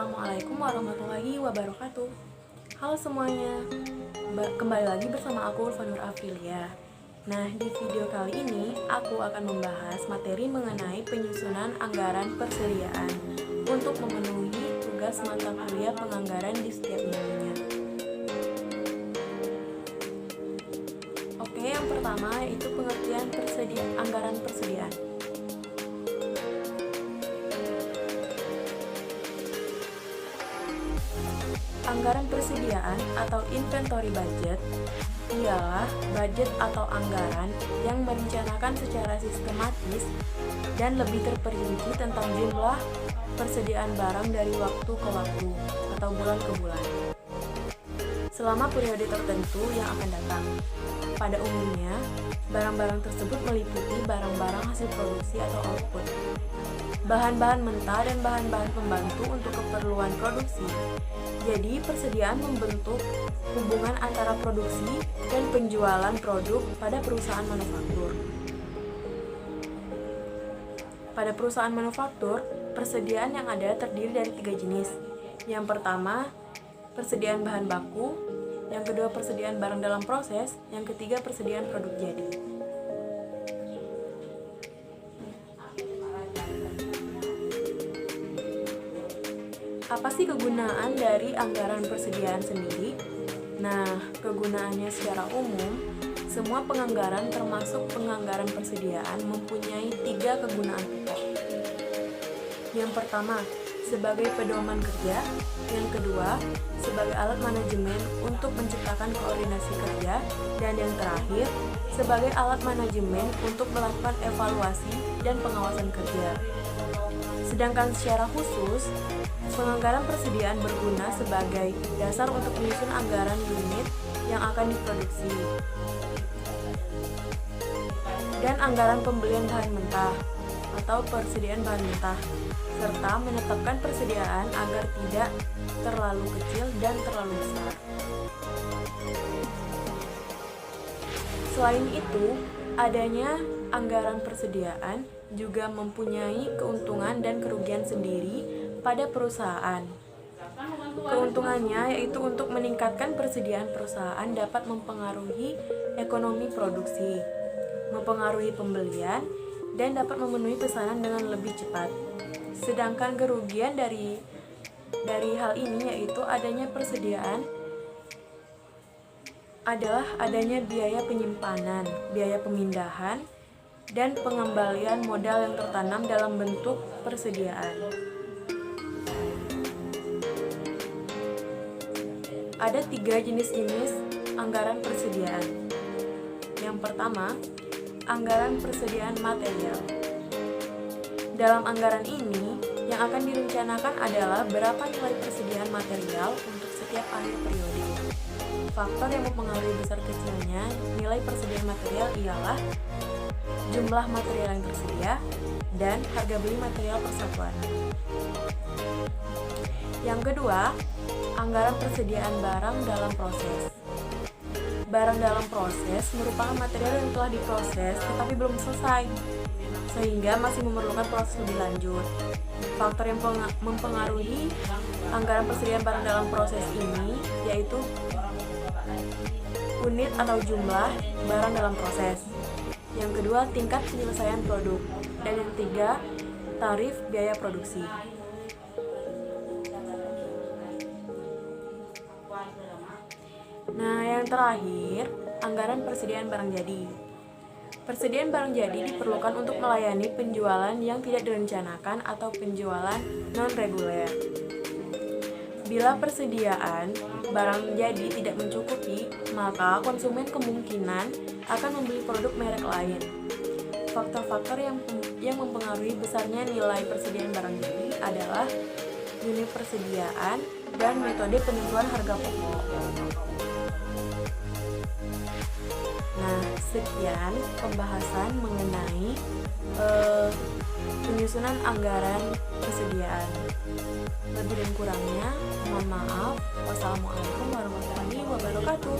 Assalamualaikum warahmatullahi wabarakatuh. Halo semuanya, kembali lagi bersama aku Ulfanur Afilia. Nah, di video kali ini aku akan membahas materi mengenai penyusunan anggaran persediaan untuk memenuhi tugas mata kuliah penganggaran di setiap minggunya. Oke, yang pertama yaitu pengertian anggaran persediaan. Anggaran persediaan atau inventory budget ialah budget atau anggaran yang merencanakan secara sistematis dan lebih terperinci tentang jumlah persediaan barang dari waktu ke waktu atau bulan ke bulan selama periode tertentu yang akan datang. Pada umumnya, barang-barang tersebut meliputi barang-barang hasil produksi atau output, bahan-bahan mentah dan bahan-bahan pembantu untuk keperluan produksi. Jadi, persediaan membentuk hubungan antara produksi dan penjualan produk pada perusahaan manufaktur. Pada perusahaan manufaktur, persediaan yang ada terdiri dari 3 jenis. Yang pertama, persediaan bahan baku. Yang kedua, persediaan barang dalam proses. Yang ketiga, persediaan produk jadi. Apa sih kegunaan dari anggaran persediaan sendiri? Nah, kegunaannya secara umum, semua penganggaran termasuk penganggaran persediaan mempunyai 3 kegunaan pokok. Yang pertama, sebagai pedoman kerja. Yang kedua, sebagai alat manajemen untuk menciptakan koordinasi kerja. Dan yang terakhir, sebagai alat manajemen untuk melakukan evaluasi dan pengawasan kerja. Sedangkan secara khusus, penganggaran persediaan berguna sebagai dasar untuk menyusun anggaran unit yang akan diproduksi dan anggaran pembelian bahan mentah atau persediaan bahan mentah, serta menetapkan persediaan agar tidak terlalu kecil dan terlalu besar. Selain itu, adanya anggaran persediaan juga mempunyai keuntungan dan kerugian sendiri pada perusahaan. Keuntungannya yaitu untuk meningkatkan persediaan perusahaan dapat mempengaruhi ekonomi produksi, mempengaruhi pembelian, dan dapat memenuhi pesanan dengan lebih cepat. Sedangkan kerugian dari hal ini yaitu adanya persediaan adalah adanya biaya penyimpanan, biaya pemindahan, dan pengembalian modal yang tertanam dalam bentuk persediaan. Ada 3 jenis anggaran persediaan. Yang pertama, anggaran persediaan material. Dalam anggaran ini, yang akan direncanakan adalah berapa nilai persediaan material untuk setiap akhir periode. Faktor yang mempengaruhi besar kecilnya nilai persediaan material ialah jumlah material yang tersedia dan harga beli material persatuan. Yang kedua, anggaran persediaan barang dalam proses. Barang dalam proses merupakan material yang telah diproses tetapi belum selesai, sehingga masih memerlukan proses lebih lanjut. Faktor yang mempengaruhi anggaran persediaan barang dalam proses ini yaitu unit atau jumlah barang dalam proses. Yang kedua, tingkat penyelesaian produk. Dan yang ketiga, tarif biaya produksi. Nah, yang terakhir, anggaran persediaan barang jadi. Persediaan barang jadi diperlukan untuk melayani penjualan yang tidak direncanakan atau penjualan non-reguler. Bila persediaan barang jadi tidak mencukupi, maka konsumen kemungkinan akan membeli produk merek lain. Faktor-faktor yang mempengaruhi besarnya nilai persediaan barang jadi adalah unit persediaan dan metode penentuan harga pokok. Nah, sekian pembahasan mengenai penyusunan anggaran persediaan. Lebih dan kurangnya, mohon maaf. Wassalamualaikum warahmatullahi wabarakatuh.